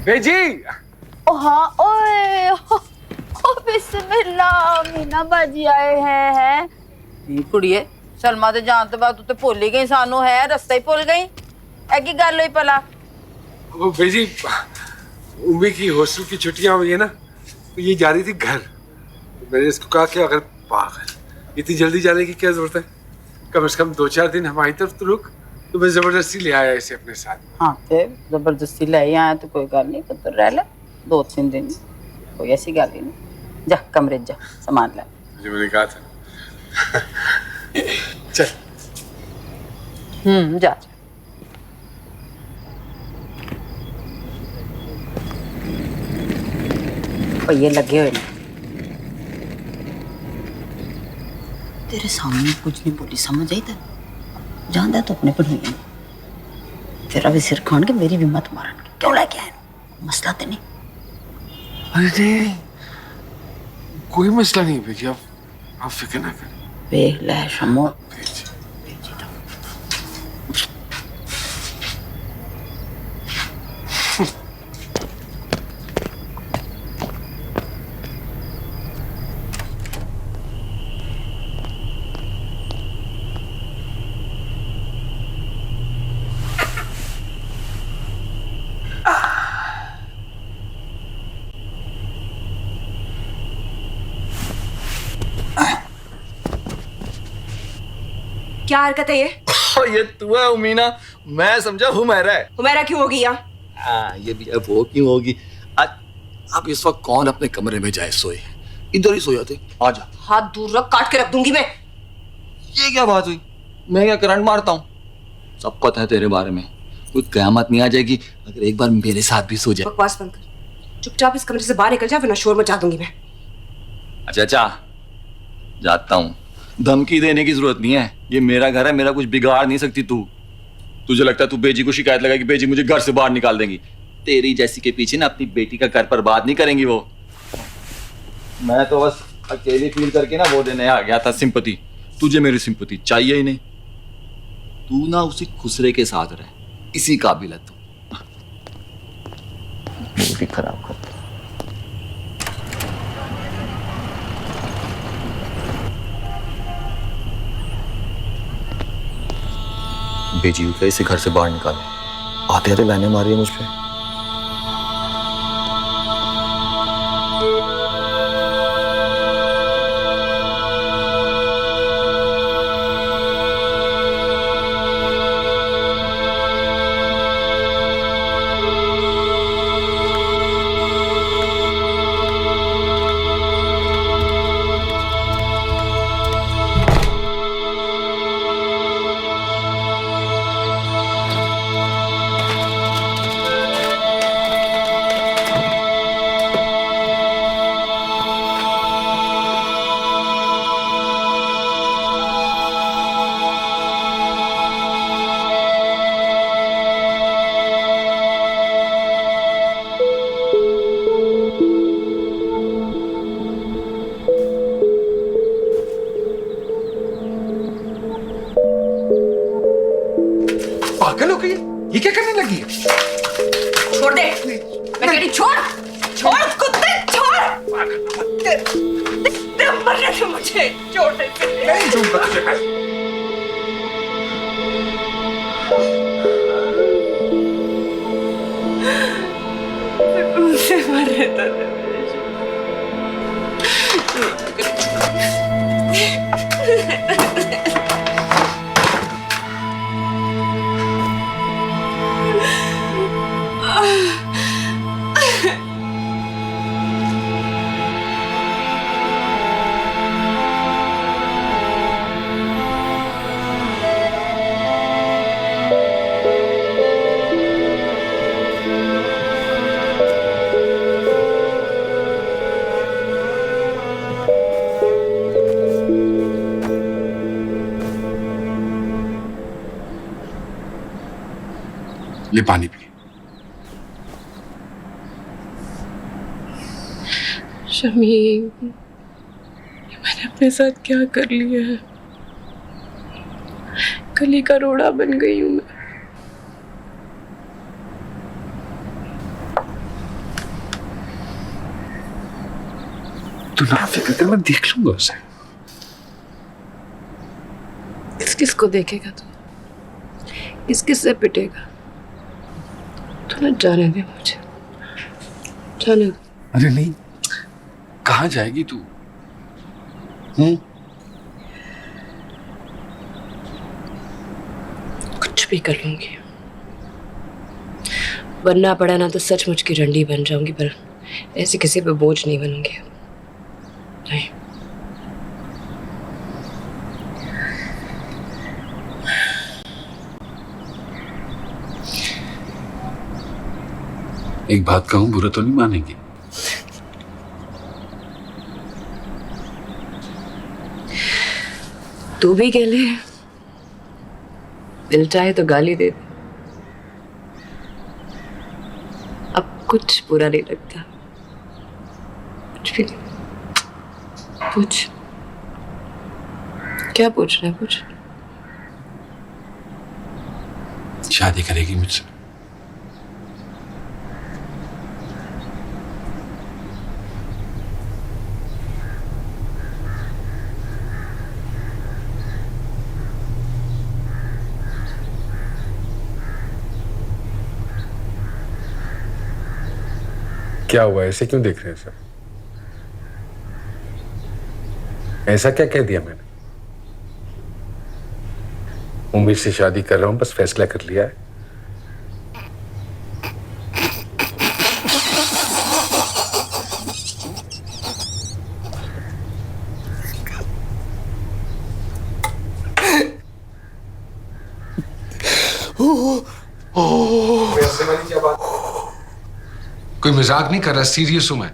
बेजी। ओ हाँ, ओए ओ बिस्मिल्लाह, मीना बाजी आए हैं। नी कुड़िए, सलमा ते जान तो बाद तू ते भुल ही गई सानू है, रस्ता ही भुल गई। ऐ की गल हुई भला? वो बेजी, उम्मी की हॉस्टल की छुट्टियां हुई है ना, तो ये जा रही थी घर। तो मैंने इसको कहा कि अगर पागल इतनी जल्दी जाने की क्या जरूरत है, कम से कम 2-4 दिन हमारी तरफ तो रुक। तो मैं जबरदस्ती ले आया इसे अपने साथ। हाँ ते जबरदस्ती ले ही आया तो कोई गल नहीं, पुत्र रह ले 2-3 दिन, कोई ऐसी गल ही नहीं। जा कमरे जा, सामान ले। मुझे मैंने कहा था। चल। जा। ये लगे हुए हैं तेरे सामने, कुछ नहीं बोली, समझ आई? तेरे जानदा तो अपने पर हुई है, तेरा भी सिर खान के मेरी भी मत मारन के। क्यों लेके आए? मसला तो नहीं? अरे कोई मसला नहीं बेजी, आप फिक्र ना कर। देख ले शमो, क्या हरकत है ये? ये तू है उमीना, मैं समझा हुमैरा है। हुमैरा क्यों होगी यहाँ? ये भी अब वो क्यों होगी। अब इस वक्त कौन अपने कमरे में जाए सोए, इधर ही सो जाते। आजा। हाथ दूर रख, काट के रख दूंगी मैं। ये क्या बात हुई? मैं क्या करंट मारता हूँ? सब पता है तेरे बारे में, कोई कयामत नहीं आ जाएगी अगर एक बार मेरे साथ भी सो जाए। बकवास बंद कर, चुपचाप इस कमरे से बाहर निकल जा, वरना शोर मचा दूंगी मैं। अच्छा जाता हूँ, धमकी देने की जरूरत नहीं है, ये मेरा घर है, मेरा कुछ बिगाड़ नहीं सकती तू। तुझे लगता है तू बेजी को शिकायत लगाएगी, बेजी मुझे घर से बाहर निकाल देंगी? तेरी जैसी के पीछे ना अपनी बेटी का घर बर्बाद नहीं करेंगी वो। मैं तो बस अकेली फील करके ना वो देने आ गया था सिंपैथी। तुझे मेरी सिंपैथी चाहिए ही नहीं, तू ना उसी खुसरे के साथ रहे, इसी काबिल है तू। मूड खराब कर। बेजी को कैसे घर से बाहर निकाले, आते आते लाने मारी है मुझ पे। पागल हो गई, ये क्या करने लगी है? छोड़ दे, मैं कह रही छोड़ कुत्ते, छोड़। मरने दे मुझे, छोड़ दे। नहीं छोड़ूंगा तुझे मैं। मुझसे मर रहा था। ले पानी पी। शमीम, मैंने अपने साथ क्या कर लिया है? कली का रोड़ा बन गई हूं मैं। तू ना फिक्र कर, मैं देख लूंगा उसे। किस किस को देखेगा तू? किस किस से पिटेगा? तू ना जाने दे मुझे, जाने दे। अरे नहीं, कहाँ जाएगी तू? कुछ भी कर लूंगी, बनना पड़ा ना तो सचमुच की रंडी बन जाऊंगी, पर ऐसे किसी पे बोझ नहीं बनूंगी। नहीं। एक बात कहूं, बुरा तो नहीं मानेंगे? तू भी कह ले, दिल चाहे तो गाली दे दे, अब कुछ बुरा नहीं लगता, कुछ भी नहीं। पूछ, क्या पूछना है? पूछ। शादी करेगी मुझसे? क्या हुआ, ऐसे क्यों देख रहे हैं सर? ऐसा क्या कह दिया मैंने? उम्मीद से शादी कर रहा हूं, बस फैसला कर लिया है। वैसे वाली क्या बात? कोई मजाक नहीं कर रहा, सीरियस हूं मैं।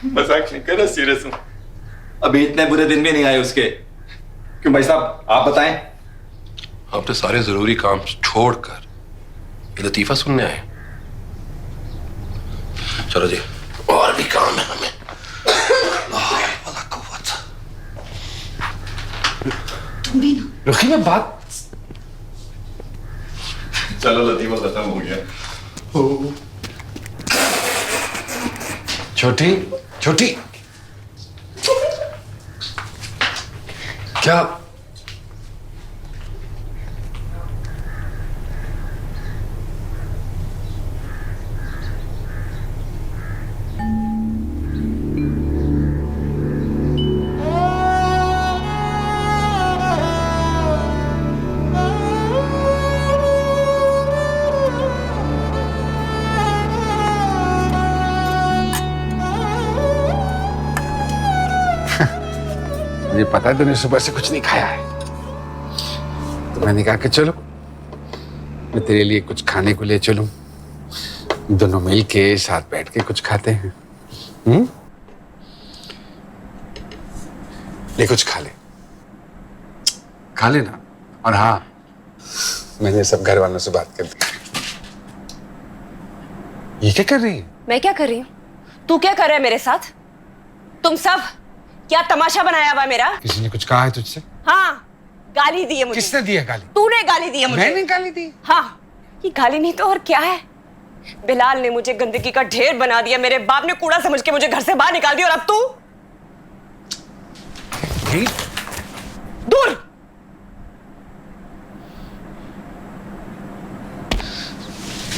मजाक नहीं कर रहा, सीरियस हूँ। अभी इतने बुरे दिन भी नहीं आए उसके। क्यों भाई साहब, आप बताएं। अपने सारे जरूरी काम छोड़कर ये लतीफा सुनने आए। चलो जी, और भी काम है हमें। भला कुव्वत। तुम भी ना। रुकी, मैं बात। चलो लतीफा खत्म हो गया। छोटी छोटी, क्या? मुझे पता है तूने सुबह से कुछ नहीं खाया है, तो मैंने कहा कि चलो मैं तेरे लिए कुछ खाने को ले चलूं, दोनों मिल के साथ बैठ के कुछ खाते हैं। ले कुछ खा ले, खा लेना। और हाँ, मैंने सब घर वालों से बात कर दी। ये क्या कर रही है? मैं क्या कर रही हूँ? तू क्या कर रहा है मेरे साथ? तुम सब क्या तमाशा बनाया हुआ मेरा? किसी ने कुछ कहा है तुझसे? हाँ, गाली दी है मुझे। किसने दी है गाली? तूने गाली दी है मुझे। मैंने गाली दी? हाँ, ये गाली नहीं तो और क्या है? बिलाल ने मुझे गंदगी का ढेर बना दिया, मेरे बाप ने कूड़ा समझ के मुझे घर से बाहर निकाल दिया, और अब तू दूर।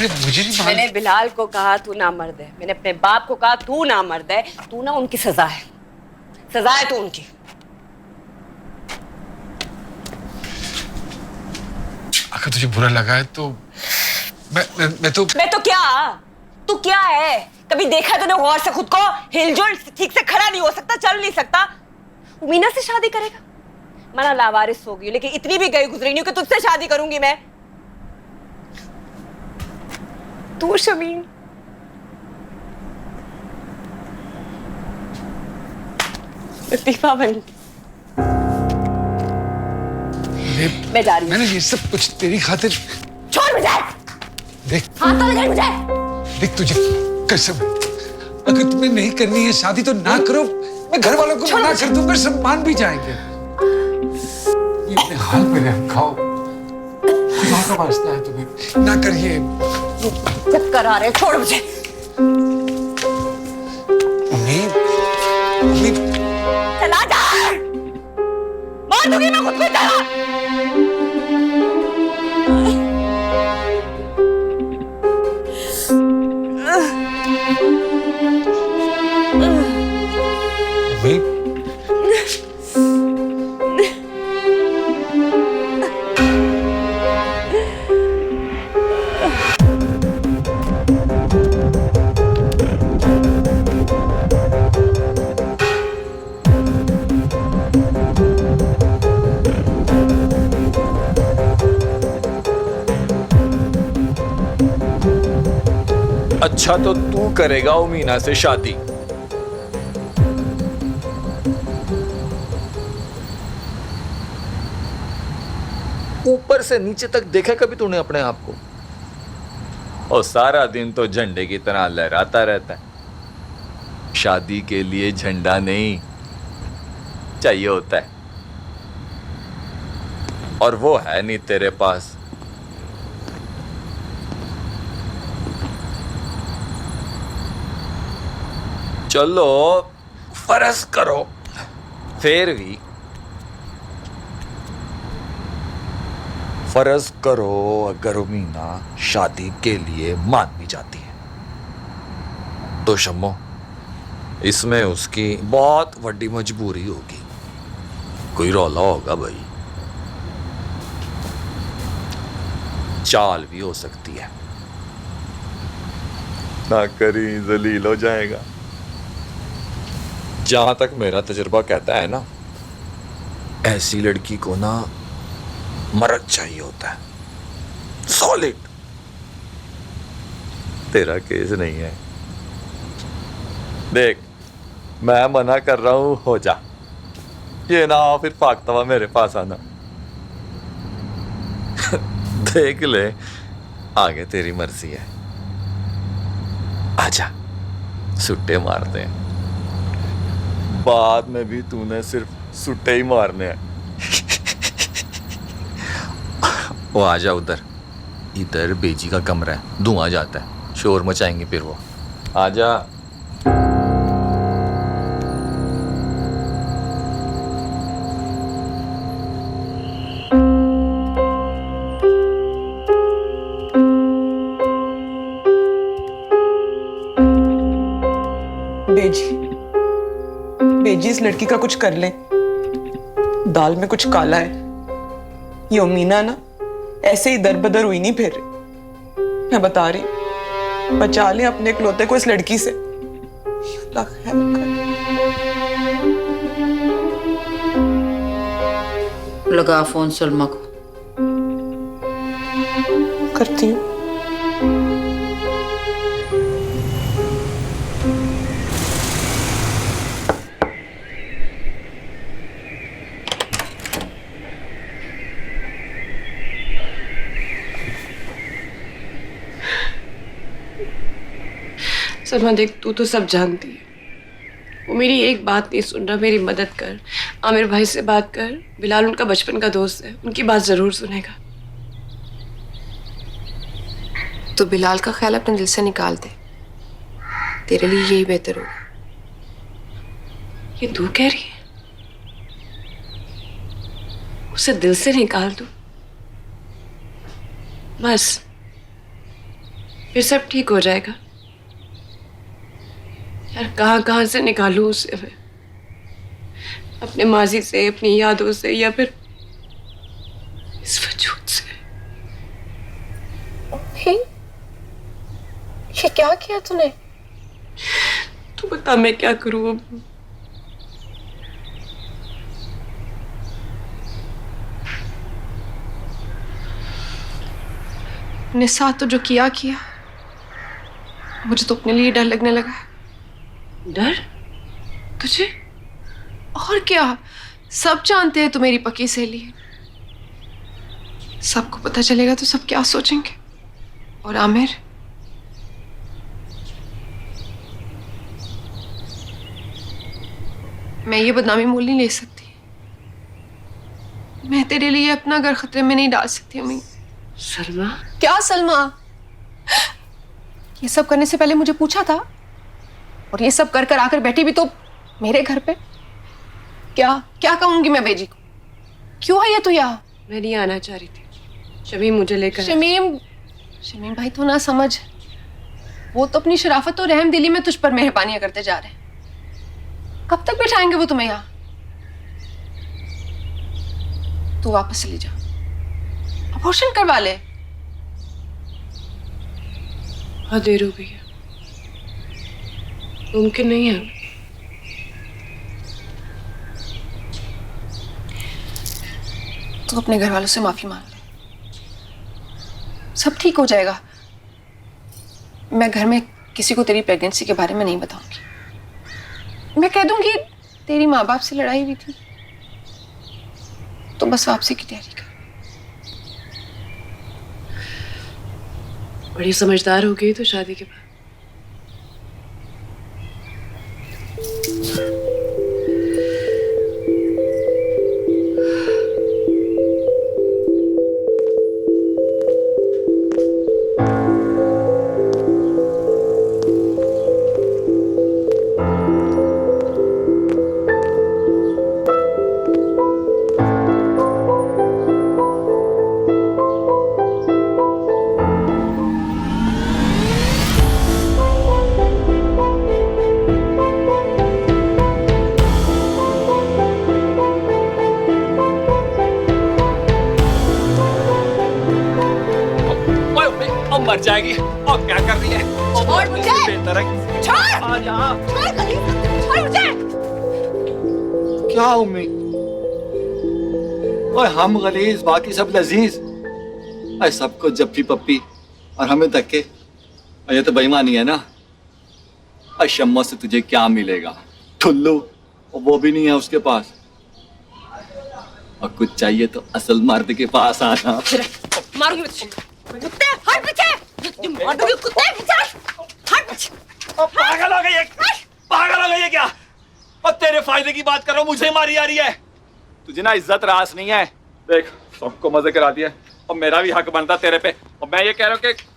मुझे नहीं मालूम। मैंने बिलाल को कहा तू ना मर्द है, मैंने अपने बाप को कहा तू ना मर्द है, तू ना उनकी सजा है, सजा है तू उनकी। अगर तुझे बुरा लगा है तो मैं तो क्या? तू क्या है? कभी देखा तूने गौर से खुद को? हिलजुल ठीक से खड़ा नहीं हो सकता, चल नहीं सकता। मीना से शादी करेगा? मना लावारिस होगी, लेकिन इतनी भी गई गुजरी नहीं हूं कि तुझसे शादी करूंगी मैं। तू शमीन, लतीफा बन। मैं जा रही हूं। मैंने ये सब कुछ तेरी खातिर। छोड़ मुझे। देख, हाथ तो लगा मुझे। देख तुझे कसम है, अगर तुम्हें नहीं करनी है शादी तो ना करो। मैं घर वालों को मना कर दूंगा, सब मान भी जाएंगे। ये अपने हाल पे रह, खाओ, खुदा का वास्ता है तुम्हें, ना करिए। चक्कर आ रहे हैं, छोड़ मुझे। उन्हें अच्छा तो तू करेगा उमीना से शादी। ऊपर से नीचे तक देखा कभी तूने अपने आप को? और सारा दिन तो झंडे की तरह लहराता रहता है। शादी के लिए झंडा नहीं चाहिए होता है, और वो है नहीं तेरे पास। चलो फर्ज करो फिर भी फर्ज करो अगर उमीना शादी के लिए मान भी जाती है तो शम्मो इसमें उसकी बहुत बड़ी मजबूरी होगी, कोई रौला होगा भाई, चाल भी हो सकती है, ना करी जलील हो जाएगा। जहां तक मेरा तजुर्बा कहता है ना, ऐसी लड़की को ना मर्द चाहिए होता है, सॉलिड। तेरा केस नहीं है। देख मैं मना कर रहा हूं, हो जा, ये ना फिर भागता हुआ मेरे पास आना। देख ले, आगे तेरी मर्जी है, आजा सुट्टे मारते हैं। बाद में भी तूने सिर्फ सुट्टे ही मारने हैं। वो आजा उधर, इधर बेजी का कमरा है, धुआं जाता है, शोर मचाएंगे फिर वो। आजा। बेजी इस लड़की का कुछ कर ले, दाल में कुछ काला है। ये उमीना ना ऐसे ही दर बदर हुई नहीं फिर, मैं बता रही, बचा ले अपने इकलौते को इस लड़की से। अल्लाह खैर करे। लगा फोन सलमा को। करती हूँ। सलमा देख, तू तो सब जानती है, वो मेरी एक बात नहीं सुन रहा। मेरी मदद कर, आमिर भाई से बात कर, बिलाल उनका बचपन का दोस्त है, उनकी बात जरूर सुनेगा। तो बिलाल का ख्याल अपने दिल से निकाल दे, तेरे लिए यही बेहतर होगा। ये तू कह रही है? उसे दिल से निकाल दो बस, फिर सब ठीक हो जाएगा। यार कहाँ से निकालूं उसे मैं, अपने माजी से, अपनी यादों से, या फिर इस वजूद से। ये क्या किया तूने? तू बता मैं क्या करूं अब? अपने साथ तो जो किया मुझे तो अपने लिए डर लगने लगा है। डर? तुझे? और क्या, सब जानते हैं तू मेरी पक्की सहेली है। सबको पता चलेगा तो सब क्या सोचेंगे। और आमिर, मैं ये बदनामी मोल नहीं ले सकती। मैं तेरे लिए अपना घर खतरे में नहीं डाल सकती अम्मी। सलमा? क्या सलमा? ये सब करने से पहले मुझे पूछा था, और ये सब कर कर आकर बैठी भी तो मेरे घर पे। क्या कहूंगी मैं बेजी को? क्यों है ये तो यहाँ? मैं नहीं आना चाह रही थी, शमीम मुझे लेकर। शमीम भाई तो ना समझ, वो तो अपनी शराफत और रहम दिली में तुझ पर मेहरबानियां करते जा रहे हैं। कब तक बिठाएंगे वो तुम्हें यहाँ? तू वापस चली जा, अबॉर्शन करवा ले। बहुत देर हो गई है, मुमकिन नहीं है। तू अपने घर वालों से माफी मांग ले, सब ठीक हो जाएगा। मैं घर में किसी को तेरी प्रेगनेंसी के बारे में नहीं बताऊंगी। मैं कह दूंगी तेरी माँ बाप से लड़ाई हुई थी, तो बस वापसी की तैयारी कर। बड़ी समझदार हो गई तो शादी के बाद। मर जाएगी। और क्या कर रही है? छोड़ मुझे। छोड़। आ जा। छोड़ छोड़ मुझे। क्या उम्मी? ओए हम गलीज, बाकी सब लजीज। अरे सबको जप्पी पप्पी और हमें धक्के। ये तो बेईमानी है ना। अरे शम्मा से तुझे क्या मिलेगा? ठुल्लू, और वो भी नहीं है उसके पास। और कुछ चाहिए तो असल मर्द के पास आना। मारूंगी कुत्ते, हट पीछे। मार दूंगी कुत्ते, पीछे हट पीछे। पागल हो गई है? पागल हो गई है क्या? और तेरे फायदे की बात कर रहा हूँ, मुझे मारी आ रही है। तुझे ना इज्जत रास नहीं है। देख सबको मजे करा दिया और मेरा भी हक बनता तेरे पे। और मैं ये कह रहा हूँ कि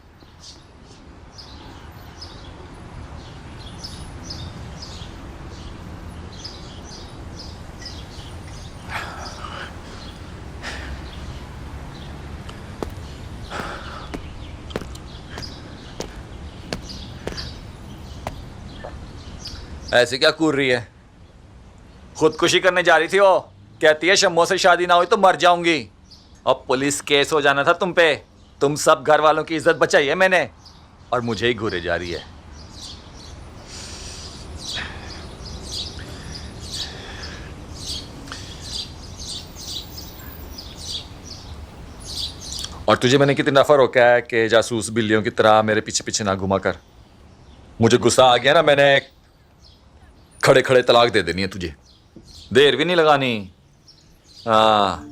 ऐसे क्या कूद रही है? खुदकुशी करने जा रही थी वो। कहती है शम्मो से शादी ना हुई तो मर जाऊंगी। अब पुलिस केस हो जाना था तुम पे। तुम सब घर वालों की इज्जत बचाई है मैंने, और मुझे ही घूरे जा रही है। और तुझे मैंने कितनी दफा रोका है कि जासूस बिल्लियों की तरह मेरे पीछे पीछे ना घुमा कर। मुझे गुस्सा आ गया ना, मैंने खड़े खड़े तलाक दे देनी है तुझे। देर भी नहीं लगानी। हाँ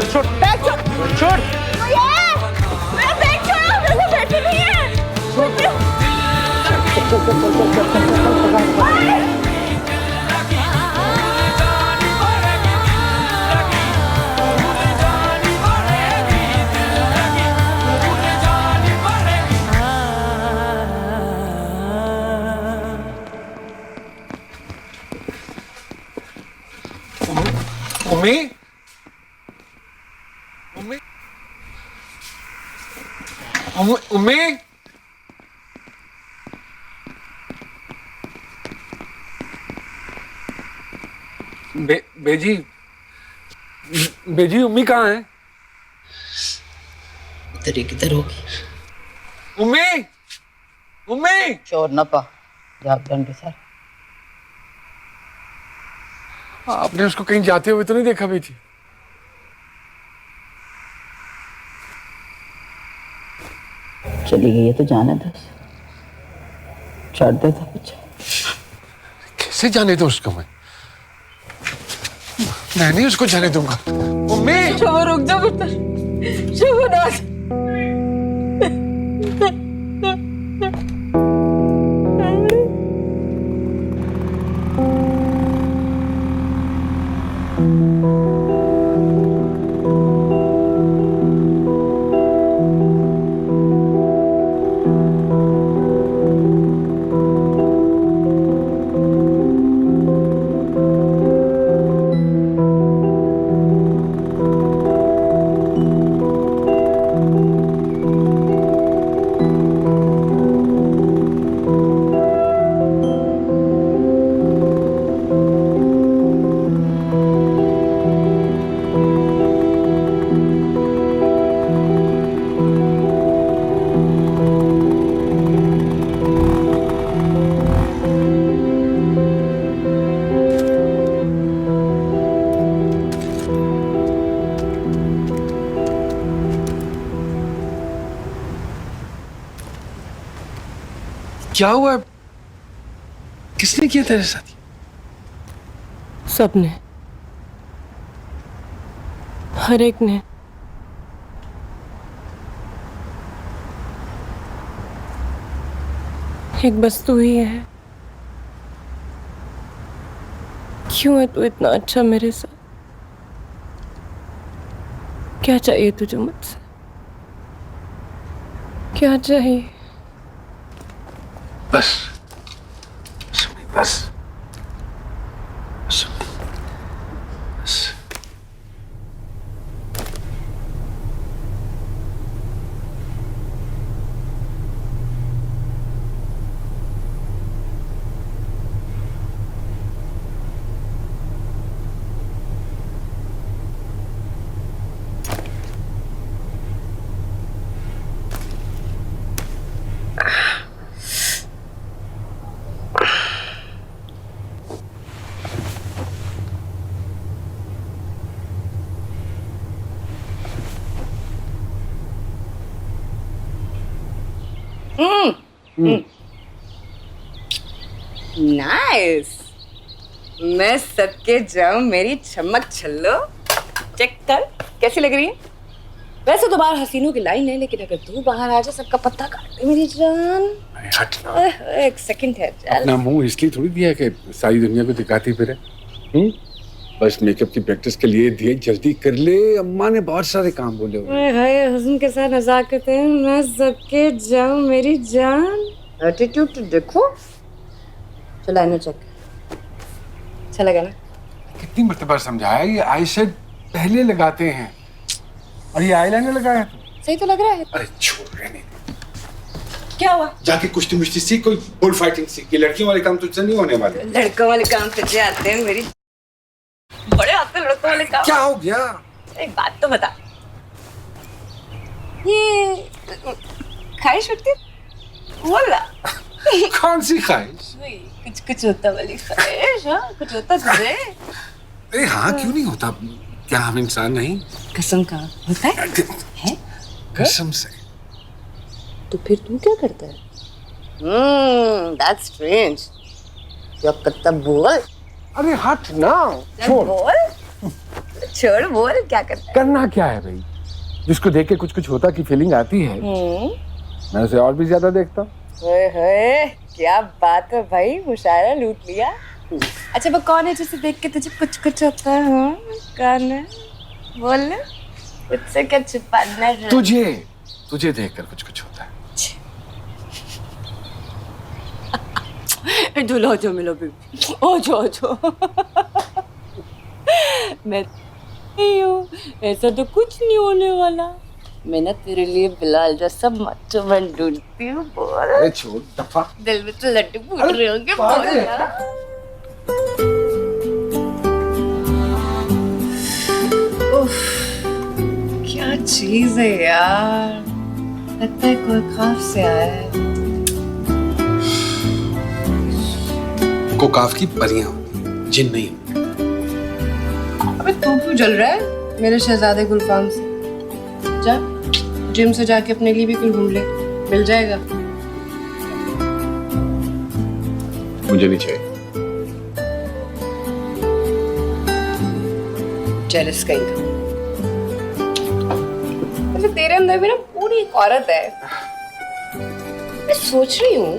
छोड़ छोड़ मेरा बैग छोड़ो, मेरे को बैठे नहीं है। उम्मी उम्मी उम्मी बेजी बेजी उम्मी कहाँ है? इधर ही किधर होगी? उम्मी उम्मी शोर न पा जागरण के साथ। आपने उसको कहीं जाते हुए तो नहीं देखा बेजी? चली गई है तो जाने दो, छोड़ दे तो कुछ। कैसे जाने दो उसको? मैं नहीं उसको जाने दूंगा। उम्मी शुभ रुक जा पुत्र, शुभ नाथ। क्या हुआ? किसने किया तेरे साथ? सबने, हर एक ने। एक बस तू ही है। क्यों है तू इतना अच्छा मेरे साथ? क्या चाहिए तुझे मुझसे? क्या चाहिए? बस बस बस बस। नाइस। मैं सबके जाऊं मेरी चमक छल्लो। चेक कर कैसी लग रही है? वैसे तो बाहर हसीनों की लाइन है, लेकिन अगर तू बाहर आ जा सबका पत्ता काट दे मेरी जान। एक सेकंड है, चल। अपना मुंह इसलिए थोड़ी दिया कि सारी दुनिया को दिखाती फिरे। बस मेकअप की प्रैक्टिस के लिए दिए, जल्दी कर ले, अम्मा ने बहुत सारे काम बोले हुए। हाय हुस्न के साथ नजाकत है, मैं सबके जाऊं मेरी जान। एटीट्यूड तो देखो। चल आईना चेक। अच्छा लगा ना? कितनी मर्तबा समझाया, ये आई शेड पहले लगाते हैं और ये आईलाइनर लगाया तो सही तो लग रहा है। अरे छोड़ रहने दे। क्या हुआ? जाके कुश्ती मुश्ती सीख, कोई बुल फाइटिंग सीख। ये लड़कियों वाले काम तुझसे नहीं होने वाले। लड़कों वाले काम तुझे आते हैं, मेरी बड़े आते हैं लड़कों वाले काम। क्या हो गया? एक बात तो बता, ये ख्वाहिश होती है? बोला कौन सी ख्वाहिश? कुछ कुछ होता वाली ख्वाहिश। हाँ कुछ होता तुझे? अरे हाँ, क्यों नहीं होता? क्या हम इंसान नहीं? कसम का होता है? है? कसम से। तो फिर तू क्या करता है? That's strange. क्या करता बोल? अरे हट ना, छोड़। बोल, छोड़ बोल, क्या करता है? करना क्या है भाई? जिसको देख के कुछ कुछ होता की फीलिंग आती है, मैं उसे और भी ज्यादा देखता। ओए, क्या बात है भाई, मुशायरा लूट लिया। अच्छा वो कौन है जिसे देख के तुझे कुछ कुछ होता है? हाँ कौन है? बोल, तुझसे क्या छुपाना है? तुझे देखकर कुछ कुछ होता है। दूल्हा जो मिलो भी, ओ जो मैं ऐसा तो कुछ नहीं होने वाला। मैं ना तेरे लिए बिलाल जैसा मच्छर बन ढूंढती हूँ। बोल। अरे छोड़ दफा। दिल में तो लड्डू फूट रहे होंगे। बोल ना। उफ, क्या चीज है यार, लगता है कोई ख्वाब से आया है। कोकाफ की परियां, जिन नहीं। अबे तू क्यों जल रहा है मेरे शहजादे गुलफाम से? जा जिम से जाके अपने लिए भी कुछ ढूंढ ले, मिल जाएगा। मुझे नहीं चाहिए। जेलस कहीं का। मतलब तेरे अंदर भी ना पूरी एक औरत है। मैं सोच रही हूँ,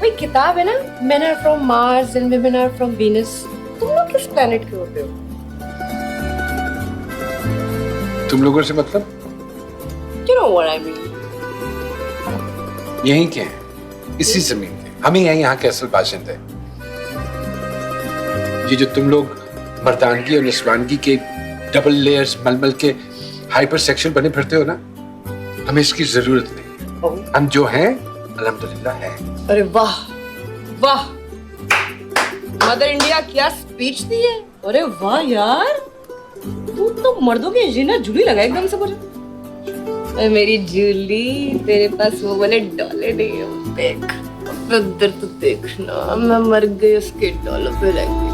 वही किताब है ना, Men are from Mars and women are from Venus, तुम लोग किस प्लेनेट के होते हो? तुम लोगों से मतलब? You know what I mean? यहीं के हैं, इसी जमीन के। हम ही हैं यहाँ के असल बाशिंदे। ये जो तुम लोग मर्दानगी और निस्वानगी के डबल लेयर्स मलमल के हाइपर सेक्सुअल बने फिरते हो ना, हमें इसकी जरूरत नहीं। हम जो हैं अल्हम्दुलिल्लाह है। अरे वाह वाह, मदर इंडिया क्या स्पीच दी है। अरे वाह यार, तू तो मर्दों की जीना झूली लगा एकदम से मुझे। अरे मेरी जूली, तेरे पास वो वाले डॉलर नहीं है, देख उधर तो देखना, मैं मर गई उसके डॉलर पे रह गई।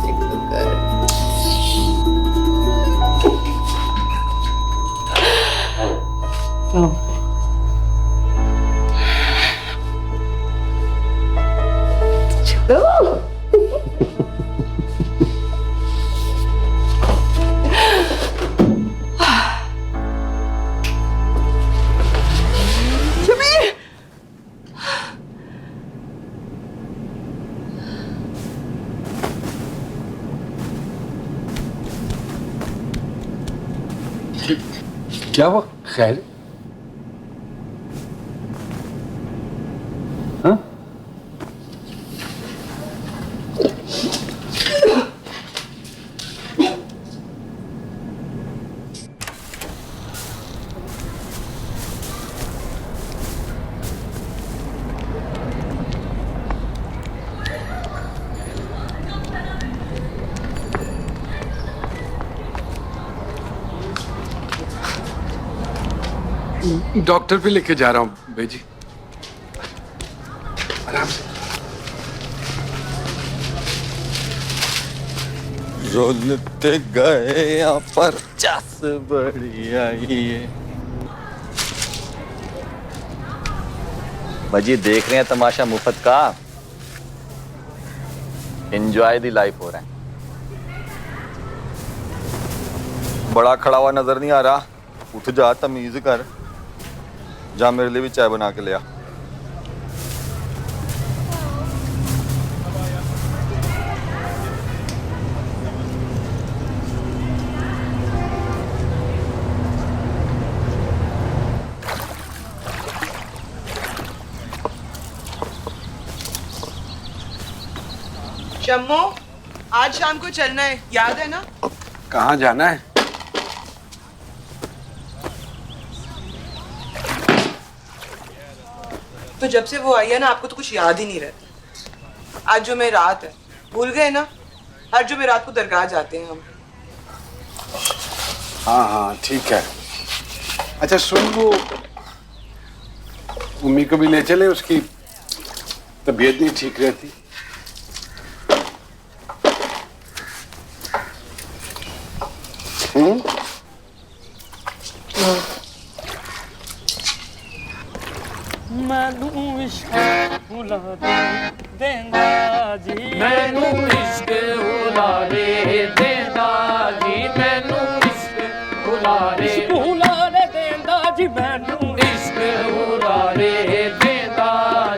चेक तो कर। चलो क्या हुआ? खैर? हाँ? डॉक्टर पे लेके जा रहा हूँ बेजी, आराम से। रोलते गए यहाँ पर चस बड़ी आई है। भाजी देख रहे हैं तमाशा मुफ्त का, एंजॉय दी लाइफ हो रहा है। बड़ा खड़ा हुआ नजर नहीं आ रहा, उठ जा, तमीज कर, जा मेरे लिए भी चाय बना के ले आ। शम्मो, आज शाम को चलना है, याद है ना? कहाँ जाना है? तो जब से वो आई है ना, आपको तो कुछ याद ही नहीं रहता। आज जो मैं रात है, भूल गए ना? हर जो मैं रात को दरगाह जाते हैं हम। हाँ हाँ ठीक है। अच्छा सुन, वो उम्मी को भी ले चले, उसकी तबीयत नहीं ठीक रहती। मैनू इश्क भुला देंदा जी, मैनू इश्क भुला देंदा जी, मैनू इश्क भुला देंदा जी, मैनू इश्क भुला देंदा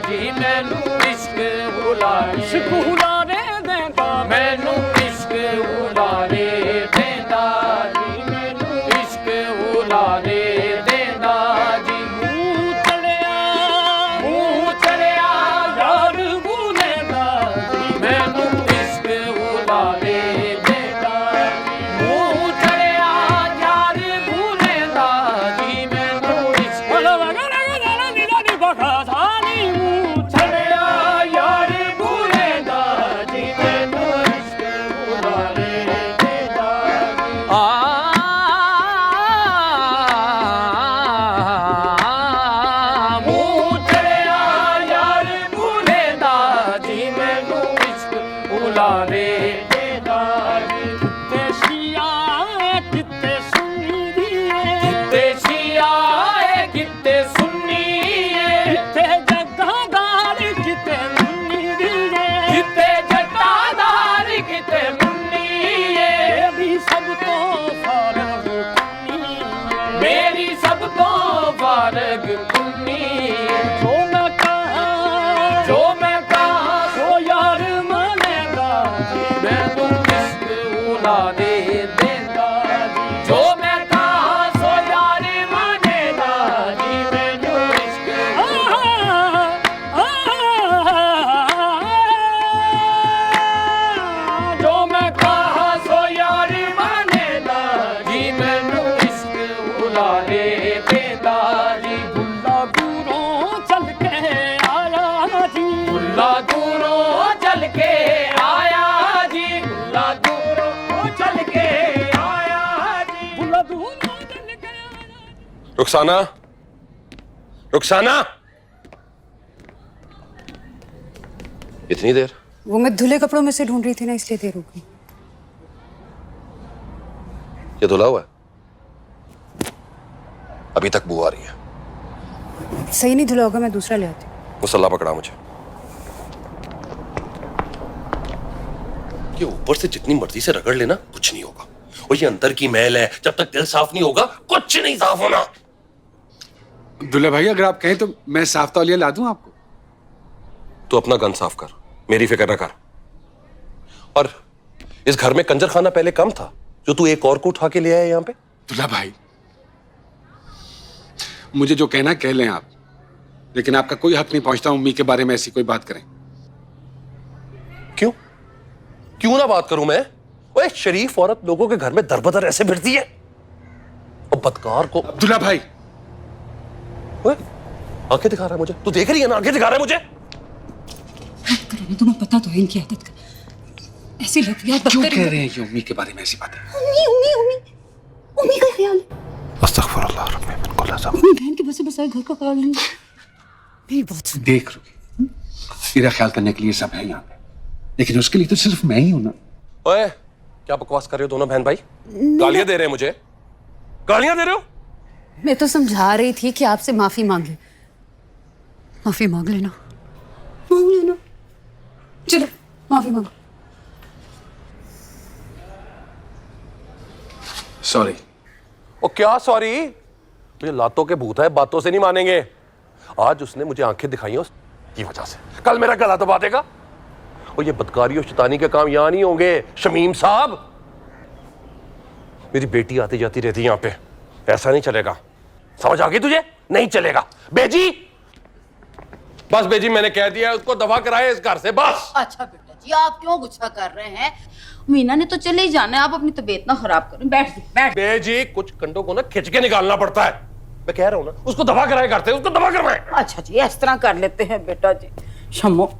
जी, मैनू इश्क भुला देंदा, मैनू इश्क भुला देंदा जी, मैनू इश्क भुला देंदा जी। मैनू इश्क भुला देंदा, मुँह चढ़िया बगासानी मुँह छड़िया यार भूलेगा जी मैनू इश्क भुला ले देगा मुँह छड़िया यार भूलेगा जी मैनू इश्क भुला ले देगा किते शिया किते सुन्नी दिए किते शिया किते सुन्नी किते जगादार किते मुन्नी दिए किते जगादार किते मुन्नी मेरी सब तो फारग कुन्नी मेरी सब तो फारग कुन्नी जो मैं कहा सो यार मानेगा जी मैनू इश्क भुला दे देगा जो मैं कहा सो यार मानेगा जी मैनू इश्क जो मैं कहा सो यार मानेगा जी मैनू इश्क भुला दे देगा जी बुल्ला दूरों चल के आया जी बुल्ला दूरों चल के आया जी बुल्ला दूरों चल के आया जी बुल्ला दूरों चल के आया रुखसाना, रुखसाना, इतनी देर? वो मैं धुले कपड़ों में से ढूंढ रही थी ना, इसलिए देर हो गई। ये धुला हुआ है? अभी तक बू आ रही है। सही नहीं धुला होगा, मैं दूसरा ले आती हूँ। मुसल्ला पकड़ा मुझे। ये ऊपर से जितनी मर्जी से रगड़ लेना कुछ नहीं होगा। और ये अंदर की मैल है, जब तक दिल साफ नहीं होगा कुछ नहीं साफ होना। दुल्ला भाई अगर आप कहें तो मैं साफ तौलिया ला दूं आपको। तू अपना गन साफ कर, मेरी फिक्र न कर। और इस घर में कंजर खाना पहले कम था, जो तू एक और को उठा के ले आया यहाँ पे। दुल्ला भाई मुझे जो कहना कह लें आप, लेकिन आपका कोई हक नहीं पहुंचता उम्मी के बारे में ऐसी कोई बात करें। क्यों क्यों ना बात करूं मैं? ओए शरीफ औरत लोगों के घर में दरबदर ऐसे फिरती है और बदकार को। अब्दुल्ला भाई ओए आंखें दिखा रहा है मुझे, तू देख रही है ना, आंखें दिखा रहा है मुझे। तुम्हें पता तो है इनकी आदत का। ऐसी लफियात क्यों कह रहे हैं ये उम्मी के बारे में ऐसी बातें? उम्मी का ख्याल है। अस्तगफुरुल्लाह रब्बी मिन कुल्ल ज़म। अपनी बहन के बसे बसाए घर का ख्याल नहीं। मेरी बात सुन। देख रुकी, तेरा ख्याल करने के लिए सब है यहाँ पे, लेकिन उसके लिए तो सिर्फ मैं ही हूं ना। ओए क्या बकवास कर रहे हो दोनों बहन भाई? गालियां दे रहे हैं मुझे, गालियां दे रहे हो? मैं तो समझा रही थी कि आपसे माफी मांगे। माफी मांग लेना, मांग लेना। चलो माफी मांगो। सॉरी। ओ क्या सॉरी? मुझे लातों के भूत है, बातों से नहीं मानेंगे। आज उसने मुझे आंखें दिखाई हैं उसकी वजह से, कल मेरा गला दबा देगा। और ये बदकारी और शैतानी के काम यहां नहीं होंगे शमीम साहब। मेरी बेटी आती जाती रहती है यहां पे, ऐसा नहीं चलेगा। समझ आ गई तुझे? नहीं चलेगा। बेजी बस, बेजी मैंने कह दिया उसको दफा कराए इस घर से बस। अच्छा बेटा जी आप क्यों गुस्सा कर रहे हैं? मीना ने तो चले ही जाना है, आप अपनी तबीयत ना खराब करें। बैठ जी बैठ। बेजी कुछ कंडों को ना खिंच के निकालना पड़ता है। मैं कह रहा हूं ना उसको दफा कराए करते, उसको दफा करवाए। अच्छा जी इस तरह कर लेते हैं बेटा जी। शम्मो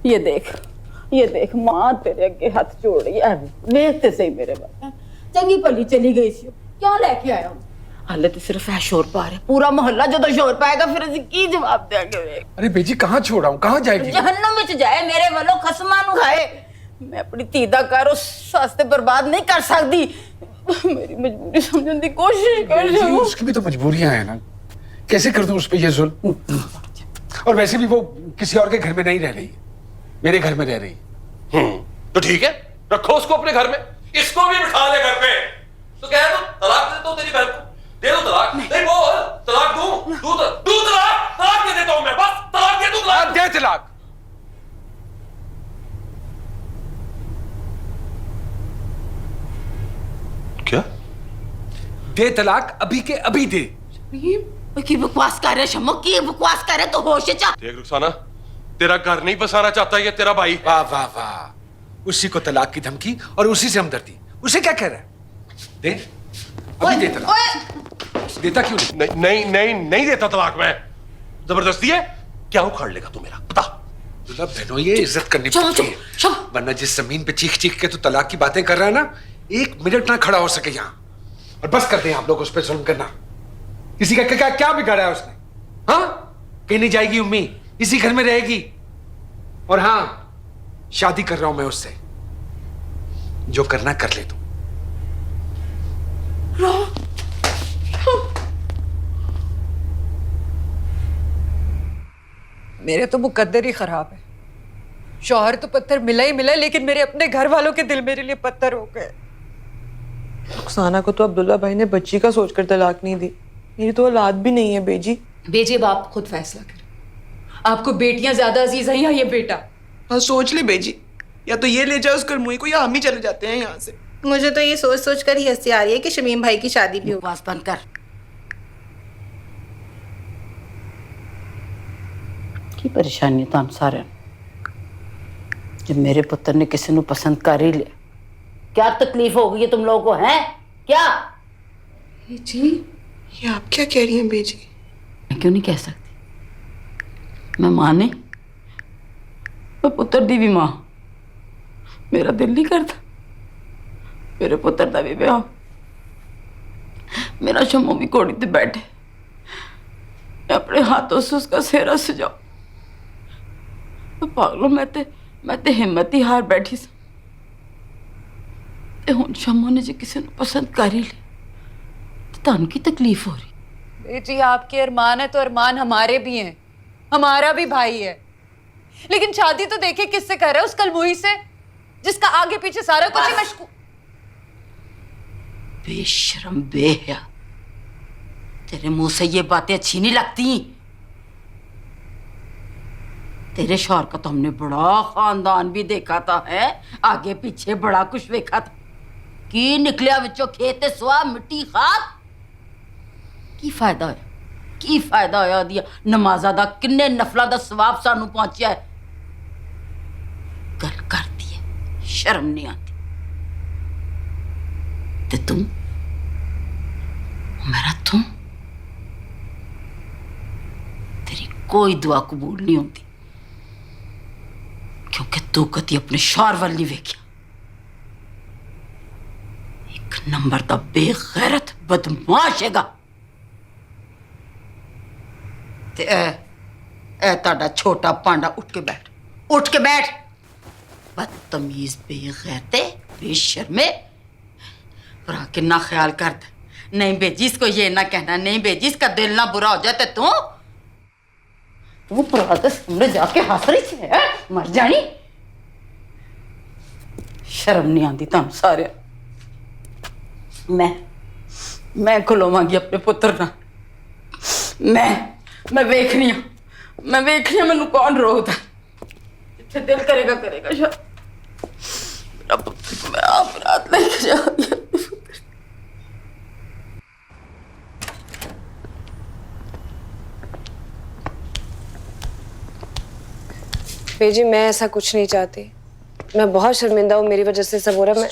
ये देख माँ तेरे अगे हाथ जोड़ रही है। देखते सही मेरे बात, चंगी भली चली गई सी, क्या लेके आया हूँ? हाले तो सिर्फ है शोर पा रहे, पूरा मोहल्ला जो तो शोर पाएगा फिर असं की जवाब देंगे? अरे बेजी कहाँ छोड़ा हूँ, कहाँ जाएगी? जहन्नम में जाए मेरे वालों, खसमा नु खाए। मैं अपनी धी दा घर उस वास्ते बर्बाद नहीं कर सकती। मेरी मजबूरी समझने की कोशिश कर रही हूँ। उसकी भी तो मजबूरियां हैं ना, कैसे कर दूं उस पे ये जुल्म? और वैसे भी वो किसी और के घर में नहीं रह रही, मेरे घर में रह रही। तो ठीक है, रखो उसको अपने घर में, इसको भी बिठा ले घर पे। तो कह दो तलाक दे दो तेरी बहन को, दे दो तलाक। नहीं बोल तलाक दूं, तलाक दे देता हूं मैं, बस तलाक दे दूं। तलाक दे तलाक। क्या? दे तलाक, अभी के अभी दे। की बकवास कर रहे शम्मो, की बकवास कर रहे, तो होश जा। देख रुखसाना, तेरा घर नहीं बसाना चाहता ये तेरा भाई। वाह वाह वाह, उसी को तलाक की धमकी और उसी से हमदर्दी। उसे क्या कह रहा है? दे अभी दे तलाक। देता क्यों नहीं? नहीं देता तलाक मैं। जबरदस्ती है? क्या उखाड़ लेगा तू मेरा, बता। अब्दुल्ला बहनों, ये इज्जत करनी पड़ती है, वरना जिस जमीन पे चीख चीख के तू तलाक की बातें कर रहा है ना, 1 मिनट ना खड़ा हो सके यहाँ। और बस करते हैं आप लोग उस पर जुल्म करना। किसी का क्या क्या बिगाड़ा है उसने? हाँ, कहीं नहीं जाएगी उम्मी, इसी घर में रहेगी। और हाँ, शादी कर रहा हूं मैं उससे, जो करना कर ले तू। मेरे तो मुकद्दर ही खराब है। शौहर तो पत्थर मिला ही मिला, लेकिन मेरे अपने घर वालों के दिल मेरे लिए पत्थर हो गए। रुखसाना को तो अब्दुल्ला भाई ने बच्ची का सोचकर तलाक नहीं दी। मेरी तो औलाद भी नहीं है बेजी। बेजी, अब आप खुद फैसला करें, आपको बेटियां ज्यादा अजीज हैं या ये बेटा? हाँ सोच ले बेजी, या तो ये ले जाओ उस मुई को, या हम ही चले जाते हैं यहाँ से। मुझे तो ये सोच सोच कर ही हंसी आ रही है कि शमीम भाई की शादी भी हो। बकवास बंद कर। की परेशानी तो सारे जब मेरे पुत्र ने किसी को पसंद कर ही लिया, क्या तकलीफ हो गई है तुम लोगों को, हैं क्या? जी ये आप क्या कह रही हैं बेजी? मैं क्यों नहीं कह सकती? मैं मां नहीं, मैं पुत्र दी भी मां। मेरा दिल नहीं करता मेरे पुत्र का भी ब्याह। मेरा शम्मू भी घोड़ी ते बैठे, मैं अपने हाथों से उसका सेहरा सजाऊं। तो पागलों, मैं ते हिम्मत ही हार बैठी सी। ते हुण शम्मू ने जो किसी को पसंद कर ही लिया तो तान की तकलीफ हो रही। बेटी, आपके अरमान है तो अरमान हमारे भी हैं, हमारा भी भाई है। लेकिन शादी तो देखे किससे कर रहा है? उस कलमुही से, जिसका आगे पीछे सारा कुछ ही मशकूक। बेशरम बेहया, तेरे मुंह से ये बातें अच्छी नहीं लगती। तेरे शौहर का तो हमने बड़ा खानदान भी देखा था, है आगे पीछे बड़ा कुछ देखा था। की निकलिया विचों खेत सुहा मिट्टी खाद। की फायदा होया, की फायदा होया दिया नमाज़ा दा, किन्ने नफला दा सवाब सानू पहुंचिया है। गल करती है, शर्म नहीं आती। ते तुम, मेरा तुम, तेरी कोई दुआ कबूल नहीं होती, क्योंकि तू कदी अपने शौहर वाल नहीं वेख्या। एक नंबर दा बेगैरत बदमाश हैगा। ते ए ताड़ा छोटा पांडा, उठ के बैठ, उठ के बैठ। बदतमीज, बेगैरते, बेशर्मे। पर कितना ख्याल कर दे। नहीं बेजी, इसको ये ना कहना, नहीं बेजी, इसका दिल ना बुरा हो जाए। तू पुराते सामने जाके हंस रही है, मर जानी। शर्म नहीं आती तुम सारे। मैं खुलोवांगी अपने पुत्र ना। मैं वेखनी हूं, मैं वेखनी हूं, मैनू कौन रोकता। जिथे दिल करेगा करेगा। शायद मैं आप रात लेके जाऊंगी। बेजी, मैं ऐसा कुछ नहीं चाहती। मैं बहुत शर्मिंदा हूँ, मेरी वजह से सब हो रहा है। मैं